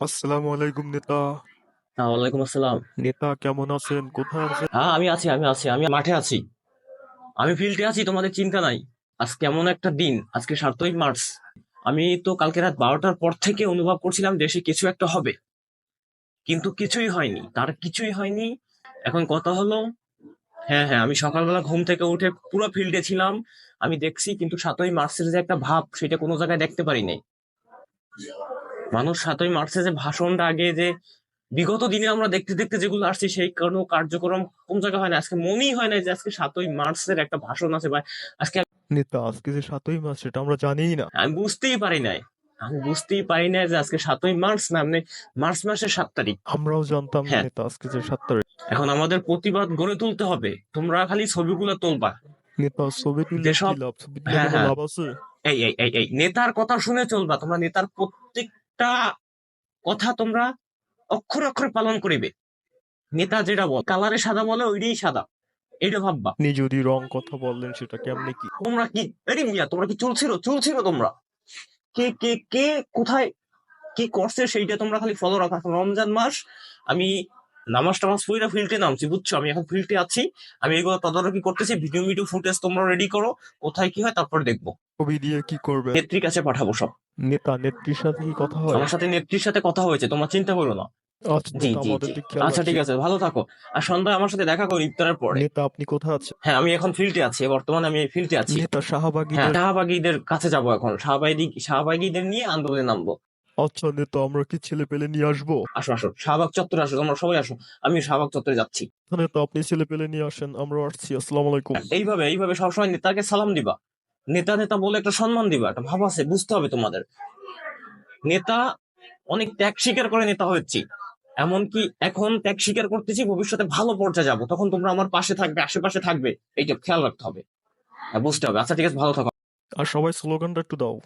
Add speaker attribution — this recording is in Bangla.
Speaker 1: আসসালামু আলাইকুম নেতা।
Speaker 2: ওয়ালাইকুম আসসালাম।
Speaker 1: নেতা কেমন আছেন? কোথায় আছেন?
Speaker 2: হ্যাঁ, আমি আছি, আমি মাঠে আছি, আমি ফিল্ডে আছি, তোমাদের চিন্তা নাই। আজকে এমন একটা দিন, আজকে 7ই মার্চ। আমি তো কালকে রাত 12টার পর থেকে অনুভব করছিলাম দেশে কিছু একটা হবে, কিন্তু কিছুই হয়নি, তার কিছুই হয়নি। এখন কথা হলো, হ্যাঁ হ্যাঁ, আমি সকালবেলা ঘুম থেকে উঠে পুরো ফিল্ডে ছিলাম, আমি দেখছি, কিন্তু 7ই মার্চের যে একটা ভাব, সেটা কোনো জায়গায় দেখতে পারি নাই। মানুষ 7ই মার্চে যে ভাষণটা আগে যে বিগত দিনে আমরা দেখতে দেখতে যেগুলো আসছি, সেই কোনো কার্যক্রম কোন জায়গায় হয় না। আজকে মনেই হয় না যে আজকে 7ই মার্চের একটা ভাষণ আছে, বা আজকে
Speaker 1: নেতা আজকে যে 7ই মার্চ সেটা আমরা জানিই না।
Speaker 2: আমি বুঝতেই পারি নাই, আমি বুঝতেই পারি না যে আজকে 7ই মার্চ না, মানে মার্চ মাসের 7 তারিখ।
Speaker 1: আমরাও জানতাম না
Speaker 2: হ্যাঁ,
Speaker 1: নেতা আজকে যে 7 তারিখ।
Speaker 2: এখন আমাদের প্রতিবাদ গড়ে তুলতে হবে, তোমরা খালি ছবিগুলো তুলবা।
Speaker 1: নেতা ছবি তুললে কি
Speaker 2: যেসব,
Speaker 1: লাভ? ছবি তুললে
Speaker 2: হ্যাঁ
Speaker 1: কোনো
Speaker 2: হ্যাঁ,
Speaker 1: লাভ আছে?
Speaker 2: এই নেতার কথা শুনে চলবা, তোমরা নেতার প্রত্যেকটা কথা তোমরা অক্ষরে অক্ষরে পালন করিবে। নেতা যেটা বল, কালারে সাদা বলে ওইটাই সাদা, এটা ভাববা।
Speaker 1: আপনি যদি রং কথা বললেন সেটা কেমনে কি?
Speaker 2: তোমরা কি, আরে মিয়া, তোমরা কি চলছিল তোমরা, কে কে কে কোথায় কি করছে সেইটা তোমরা খালি ফলো রাখো। এখন রমজান মাস, আমি নামাজ টামাজ পড়ে ফিল্ডে নামছি, বুঝছো, আমি এখন ফিল্ডে আছি, আমি এগুলো তদারকি করতেছি। ভিডিও ভিডিও ফুটেজ তোমরা রেডি করো, কোথায় কি হয় তারপর দেখবো।
Speaker 1: ছবি দিয়ে কি করবেন?
Speaker 2: নেত্রীর কাছে পাঠাবো সব।
Speaker 1: নেতা নেত্রীর সাথে কি কথা হয়?
Speaker 2: আমার সাথে নেত্রীর সাথে কথা হয়েছে, তোমরা চিন্তা করো না।
Speaker 1: আচ্ছা
Speaker 2: জি
Speaker 1: নেতা,
Speaker 2: জি
Speaker 1: আমাদের
Speaker 2: জি,
Speaker 1: দিক খেয়াল
Speaker 2: আচ্ছা ঠিক
Speaker 1: রাখি।
Speaker 2: আছে, ভালো থাকো। আর সন্ধ্যায় আমার সাথে দেখা করো ইফতারের পরে।
Speaker 1: নেতা আপনি কোথায় আছেন?
Speaker 2: হ্যাঁ, আমি এখন ফিল্ডে আছি, বর্তমানে আমি ফিল্ডে আছি।
Speaker 1: নেতা
Speaker 2: হ্যাঁ,
Speaker 1: শাহবাগীদের।
Speaker 2: শাহবাগীদের কাছে যাবো এখন, শাহবাগীদের নিয়ে আন্দোলনে নামবো।
Speaker 1: আচ্ছা নেতা, আমরা কি ছেলে পেলে নিয়ে আসবো?
Speaker 2: আসো আসো, শাহবাগ চত্বরে আসো, তোমরা সবাই আসো, আমি শাহবাগ চত্বরে যাচ্ছি।
Speaker 1: নেতা আপনি ছেলে পেলে নিয়ে আসেন, আমরা আসছি। আসসালামু আলাইকুম।
Speaker 2: এইভাবে এইভাবে সবসময় নেতাকে সালাম দিবা, নেতা নেতা বলে একটা সম্মান দিবা, একটা ভাব আছে, বুঝতে হবে তোমাদের। নেতা অনেক ত্যাগ স্বীকার করে নেতা হয়েছি, এমনকি এখন ত্যাগ স্বীকার করতেছি, ভবিষ্যতে ভালো পর্যায়ে যাবো, তখন তোমরা আমার পাশে থাকবে, আশেপাশে থাকবে, এইটা খেয়াল রাখতে হবে, বুঝতে হবে। আচ্ছা ঠিক আছে, ভালো থাকো।
Speaker 1: আর সবাই স্লোগানটা একটু দাও।